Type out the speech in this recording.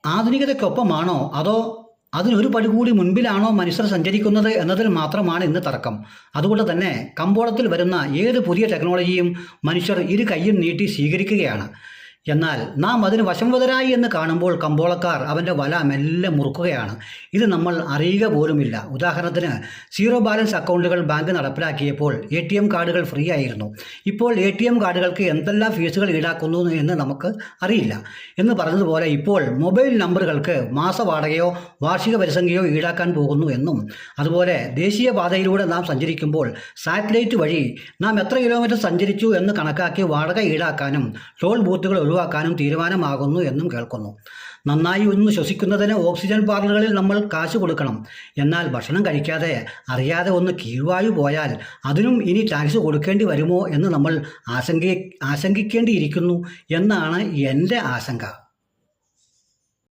ആധുനികതയ്ക്കൊപ്പമാണോ അതോ അതിനൊരു പടി കൂടി മുൻപിലാണോ മനുഷ്യർ സഞ്ചരിക്കുന്നത് എന്നതിൽ മാത്രമാണ് ഇന്ന് തർക്കം. അതുകൊണ്ട് തന്നെ കമ്പോളത്തിൽ വരുന്ന ഏത് പുതിയ ടെക്നോളജിയും മനുഷ്യർ ഇരു കൈയും നീട്ടി സ്വീകരിക്കുകയാണ്. എന്നാൽ നാം അതിന് വശംവദരായി എന്ന് കാണുമ്പോൾ കമ്പോളക്കാർ അവൻ്റെ വല മെല്ലെ മുറുക്കുകയാണ്. ഇത് നമ്മൾ അറിയുക പോലുമില്ല. ഉദാഹരണത്തിന്, സീറോ ബാലൻസ് അക്കൗണ്ടുകൾ ബാങ്ക് നടപ്പിലാക്കിയപ്പോൾ ATM കാർഡുകൾ ഫ്രീ ആയിരുന്നു. ഇപ്പോൾ ATM കാർഡുകൾക്ക് എന്തെല്ലാം ഫീസുകൾ ഈടാക്കുന്നു എന്ന് നമുക്ക് അറിയില്ല. എന്ന് പറഞ്ഞതുപോലെ ഇപ്പോൾ മൊബൈൽ നമ്പറുകൾക്ക് മാസവാടകയോ വാർഷിക പരിസംഖ്യയോ ഈടാക്കാൻ പോകുന്നു എന്നും, അതുപോലെ ദേശീയപാതയിലൂടെ നാം സഞ്ചരിക്കുമ്പോൾ സാറ്റലൈറ്റ് വഴി നാം എത്ര കിലോമീറ്റർ സഞ്ചരിച്ചു എന്ന് കണക്കാക്കി വാടക ഈടാക്കാനും ടോൾ ബൂത്തുകൾ ഒഴിവാക്കാനും തീരുമാനമാകുന്നു എന്നും കേൾക്കുന്നു. നന്നായി ഒന്ന് ശ്വസിക്കുന്നതിന് ഓക്സിജൻ പാർലറുകളിൽ നമ്മൾ കാശ് കൊടുക്കണം. എന്നാൽ ഭക്ഷണം കഴിക്കാതെ അറിയാതെ ഒന്ന് കീഴ്വായു പോയാൽ അതിനും ഇനി ടാക്സ് കൊടുക്കേണ്ടി വരുമോ എന്ന് നമ്മൾ ആശങ്കിക്കേണ്ടിയിരിക്കുന്നു എന്നാണ് എൻ്റെ ആശങ്ക.